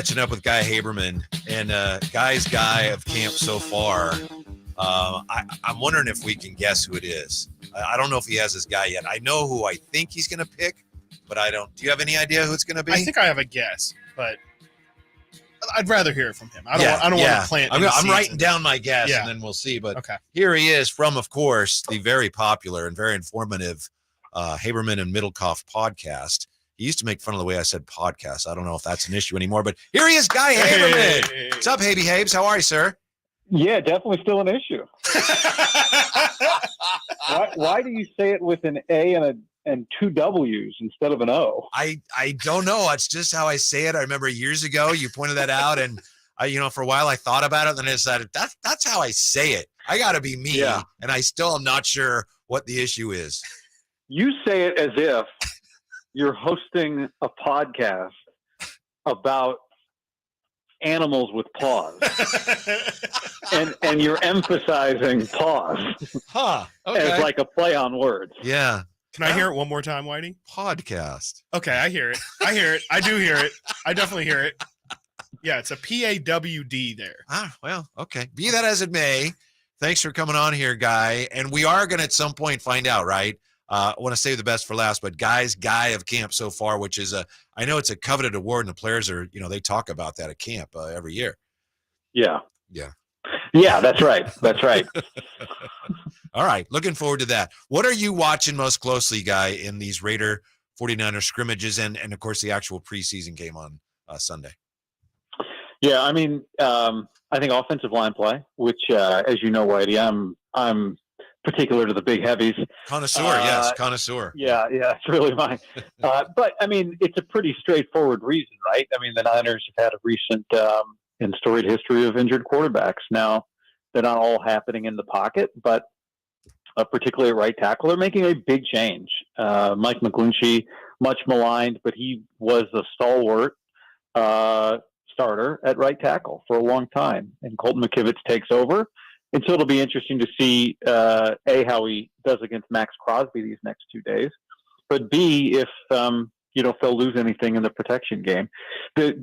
Catching up with Guy Haberman, and Guy's guy of camp so far. I'm wondering if we can guess who it is. I don't know if he has his guy yet. I know who I think he's going to pick, but I don't. Do you have any idea who it's going to be? I think I have a guess, but I'd rather hear it from him. I don't want to plant. I'm writing down my guess, and then we'll see. But okay. Here he is from, of course, the very popular and very informative Haberman and Middlecoff podcast. He used to make fun of the way I said podcast. I don't know if that's an issue anymore, but here he is, Guy Haberman. Hey. What's up, Habey Habes? How are you, sir? Yeah, definitely still an issue. Why do you say it with an A and two W's instead of an O? I don't know. It's just how I say it. I remember years ago you pointed that out, and for a while I thought about it, and then I decided that's how I say it. I got to be me, and I still am not sure what the issue is. You say it as if you're hosting a podcast about animals with paws, and you're emphasizing paws as like a play on words. Yeah. Can I hear it one more time, Whitey? Podcast. Okay, I hear it. I do hear it. I definitely hear it. Yeah, it's a PAWD there. Well, okay. Be that as it may, thanks for coming on here, Guy. And we are going to at some point find out, right? I want to save the best for last, but Guy's guy of camp so far, which is I know it's a coveted award, and the players are, they talk about that at camp every year. Yeah. Yeah, that's right. That's right. All right. Looking forward to that. What are you watching most closely, Guy, in these Raider 49er scrimmages and of course, the actual preseason game on Sunday? Yeah, I mean, I think offensive line play, which, as you know, Whitey, I'm particular to the big heavies. Connoisseur, yes, connoisseur. Yeah, it's really mine. But, I mean, it's a pretty straightforward reason, right? I mean, the Niners have had a recent and storied history of injured quarterbacks. Now, they're not all happening in the pocket, but particularly at right tackle, they're making a big change. Mike McGlinchey, much maligned, but he was a stalwart starter at right tackle for a long time. And Colton McKivitz takes over. And so it'll be interesting to see, A, how he does against Max Crosby these next 2 days, but B, if, if they'll lose anything in the protection game. His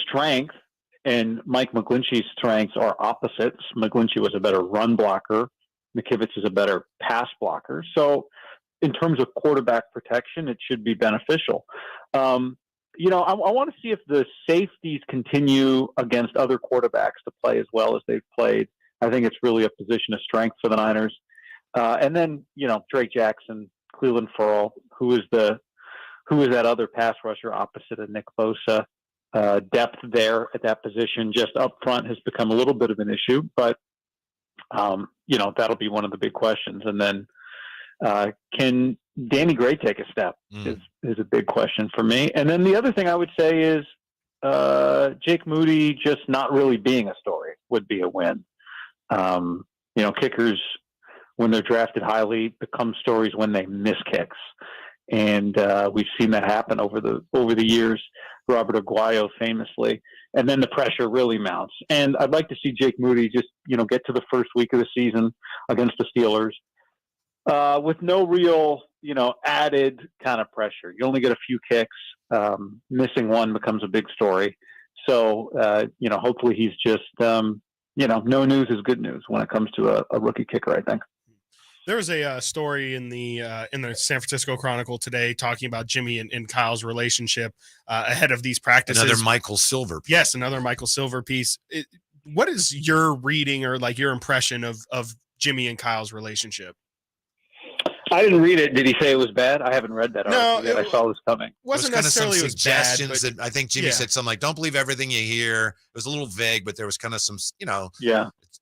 strength and Mike McGlinchey's strengths are opposites. McGlinchey was a better run blocker. McKivitz is a better pass blocker. So in terms of quarterback protection, it should be beneficial. I want to see if the safeties continue against other quarterbacks to play as well as they've played. I think it's really a position of strength for the Niners. And then, Drake Jackson, Cleveland Ferrell, who is that other pass rusher opposite of Nick Bosa. Depth there at that position just up front has become a little bit of an issue, but, that'll be one of the big questions. And then can Danny Gray take a step is a big question for me. And then the other thing I would say is Jake Moody just not really being a story would be a win. Kickers, when they're drafted highly, become stories when they miss kicks. And we've seen that happen over the years, Robert Aguayo famously. And then the pressure really mounts. And I'd like to see Jake Moody just, get to the first week of the season against the Steelers with no real, added kind of pressure. You only get a few kicks. Missing one becomes a big story. So, hopefully he's just, no news is good news when it comes to a rookie kicker, I think. There was a story in the San Francisco Chronicle today talking about Jimmy and Kyle's relationship ahead of these practices. Another Michael Silver piece. Yes, another Michael Silver piece. What is your reading or like your impression of Jimmy and Kyle's relationship? I didn't read it. Did he say it was bad? I haven't read that article yet. I saw this coming. Wasn't there was necessarily some suggestions it was bad, that I think Jimmy said something like, don't believe everything you hear. It was a little vague, but there was kind of some,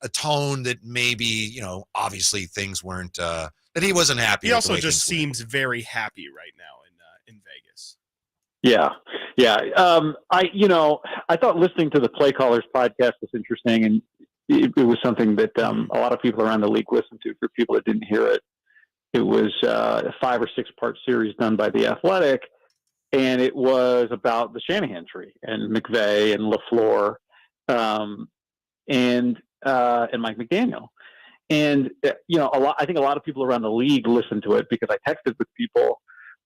a tone that maybe, obviously things weren't, that he wasn't happy. He also just seems very happy right now in Vegas. Yeah. I thought listening to the Play Callers podcast was interesting, and it was something that a lot of people around the league listened to. For people that didn't hear it, it was a 5 or 6 part series done by The Athletic, and it was about the Shanahan tree and McVay and LaFleur and Mike McDaniel. And, I think a lot of people around the league listened to it because I texted with people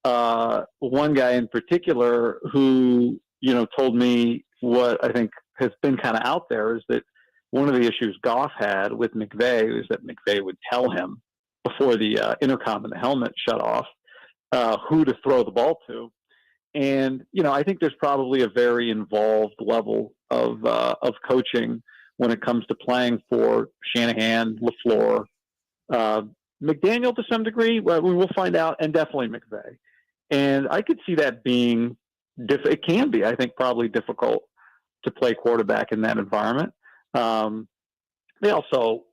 one guy in particular who, told me what I think has been kind of out there is that one of the issues Goff had with McVay is that McVay would tell him before the intercom in the helmet shut off who to throw the ball to. And, I think there's probably a very involved level of coaching when it comes to playing for Shanahan, LaFleur, McDaniel to some degree. Well, we will find out, and definitely McVay. And I could see that being it can be, I think, probably difficult to play quarterback in that environment. They also,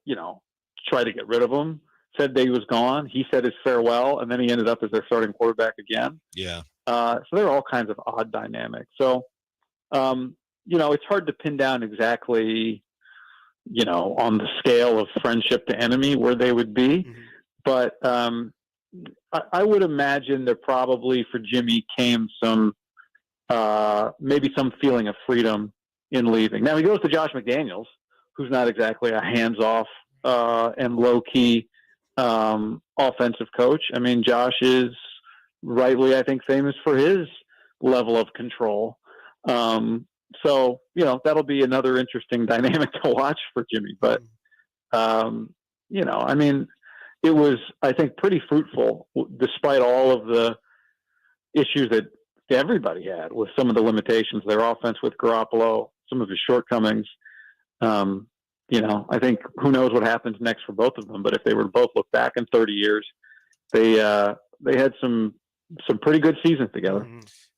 tried to get rid of him, said that he was gone. He said his farewell, and then he ended up as their starting quarterback again. Yeah. So there are all kinds of odd dynamics. So, it's hard to pin down exactly, on the scale of friendship to enemy where they would be. Mm-hmm. But I would imagine there probably for Jimmy came some, maybe some feeling of freedom in leaving. Now he goes to Josh McDaniels, who's not exactly a hands-off and low-key offensive coach. I mean, Josh is rightly, I think, famous for his level of control. So, that'll be another interesting dynamic to watch for Jimmy. But, I mean, it was, I think, pretty fruitful despite all of the issues that everybody had with some of the limitations, their offense with Garoppolo, some of his shortcomings. I think who knows what happens next for both of them. But if they were to both look back in 30 years, they had some pretty good seasons together.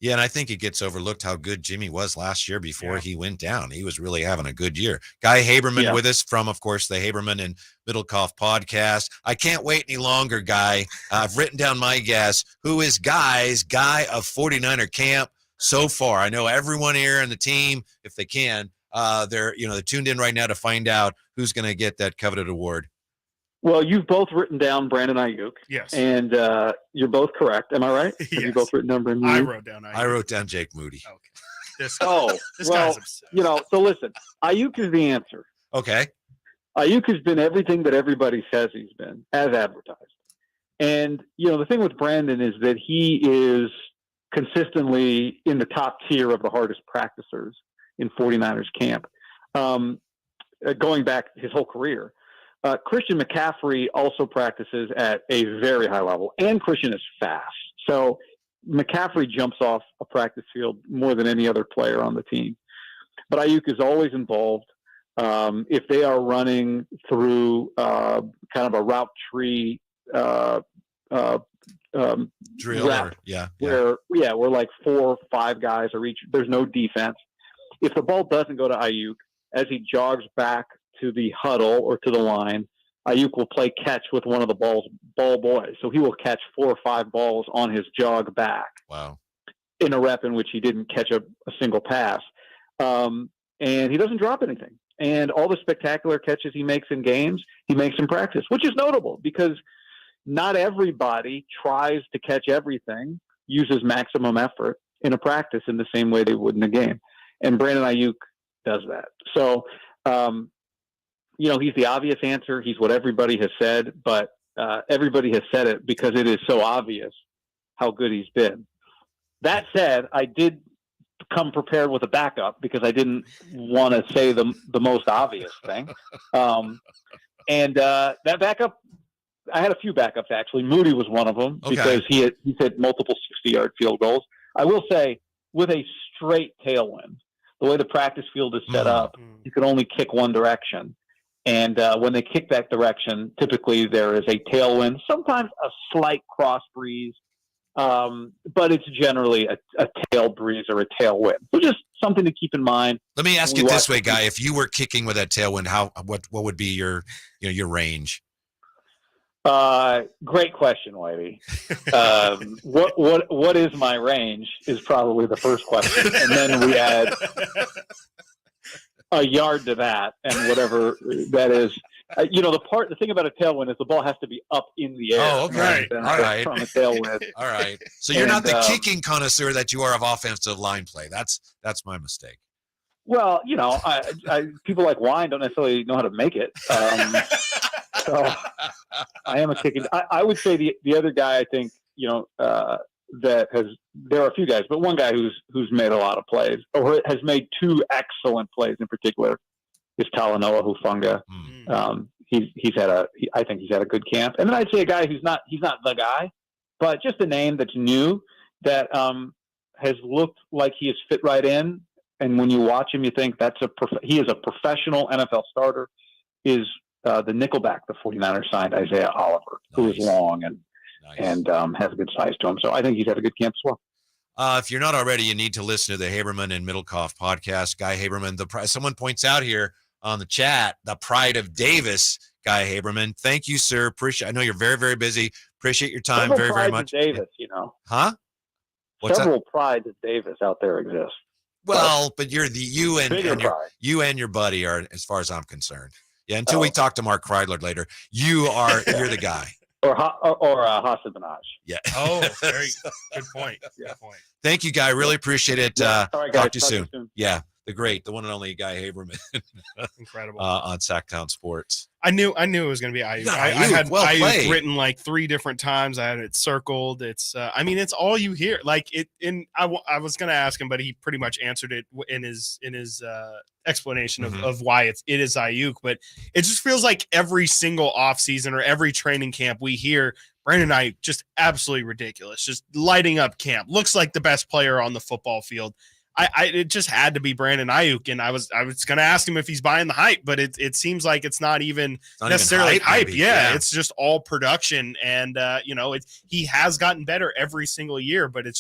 Yeah, and I think it gets overlooked how good Jimmy was last year before he went down. He was really having a good year. Guy Haberman with us from, of course, the Haberman and Middlecoff podcast. I can't wait any longer, Guy. I've written down my guess. Who is Guy's guy of 49er camp so far? I know everyone here in the team, if they can, they're tuned in right now to find out who's going to get that coveted award. Well, you've both written down Brandon Ayuk. Yes. And you're both correct. Am I right? Yes. Have you both written down Brandon Ayuk? I wrote down Ayuk. I wrote down Jake Moody. Okay. This well, guy's obsessed. So listen, Ayuk is the answer. Okay. Ayuk has been everything that everybody says he's been, as advertised. And, the thing with Brandon is that he is consistently in the top tier of the hardest practicers in 49ers camp, going back his whole career. Christian McCaffrey also practices at a very high level, and Christian is fast. So McCaffrey jumps off a practice field more than any other player on the team. But Ayuk is always involved. If they are running through kind of a route tree drill, route, where like 4 or 5 guys are each, there's no defense. If the ball doesn't go to Ayuk, as he jogs back to the huddle or to the line, Ayuk will play catch with one of the ball boys. So he will catch 4 or 5 balls on his jog back. Wow. In a rep in which he didn't catch a single pass. And he doesn't drop anything. And all the spectacular catches he makes in games, he makes in practice, which is notable because not everybody tries to catch everything, uses maximum effort in a practice in the same way they would in a game. And Brandon Ayuk does that. So, he's the obvious answer. He's what everybody has said, but everybody has said it because it is so obvious how good he's been. That said, I did come prepared with a backup because I didn't want to say the most obvious thing. And that backup, I had a few backups actually. Moody was one of them because he hit multiple 60-yard field goals. I will say, with a straight tailwind, the way the practice field is set up, you can only kick one direction. And when they kick that direction, typically there is a tailwind, sometimes a slight cross breeze, but it's generally a tail breeze or a tailwind. So just something to keep in mind. Let me ask it this way, Guy. If you were kicking with that tailwind, what would be your range? Great question, Whitey. What is my range is probably the first question. And then we add a yard to that and whatever that is. The thing about a tailwind is the ball has to be up in the air. Oh, okay. All right. From a tailwind. All right. So you're not the kicking connoisseur that you are of offensive line play. That's my mistake. Well, I people like wine don't necessarily know how to make it. So I am a kicking. I would say the other guy I think, there are a few guys, but one guy who's made a lot of plays or has made two excellent plays in particular is Talanoa Hufanga. I think he's had a good camp. And then I'd say a guy he's not the guy, but just a name that's new that has looked like he has fit right in. And when you watch him, you think he is a professional NFL starter. Is the nickelback the 49ers signed, Isaiah Oliver, who is long and has a good size to him. So I think he's had a good camp as well. If you're not already, you need to listen to the Haberman and Middlecoff podcast. Guy Haberman, someone points out here on the chat, the pride of Davis, Guy Haberman. Thank you, sir. I know you're very, very busy. Appreciate your time very, very much. Davis, Huh? What's Several prides of Davis out there exist. Well, but you're you and your buddy are, as far as I'm concerned. Yeah, until we talk to Mark Kreidler later, you're the guy. Or Hassan Minaj. Yeah. Oh, very good point. Yeah. Good point. Thank you, Guy. Really appreciate it. All right, guys, talk to you soon. Yeah, the one and only Guy Haberman. Incredible. On Sactown Sports. I knew it was going to be Ayuk. Yeah, I had Ayuk written like 3 different times. I had it circled. It's it's all you hear. Like I was going to ask him, but he pretty much answered it in his explanation of why it is Ayuk. But it just feels like every single offseason or every training camp we hear Brandon Ayuk just absolutely ridiculous, just lighting up camp. Looks like the best player on the football field. It just had to be Brandon Ayuk, and I was going to ask him if he's buying the hype, but it seems like it's not even necessarily hype. Yeah, it's just all production, and he has gotten better every single year, but it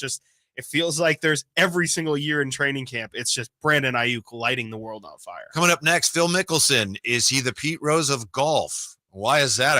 feels like there's every single year in training camp, it's just Brandon Ayuk lighting the world on fire. Coming up next, Phil Mickelson. Is he the Pete Rose of golf? Why is that?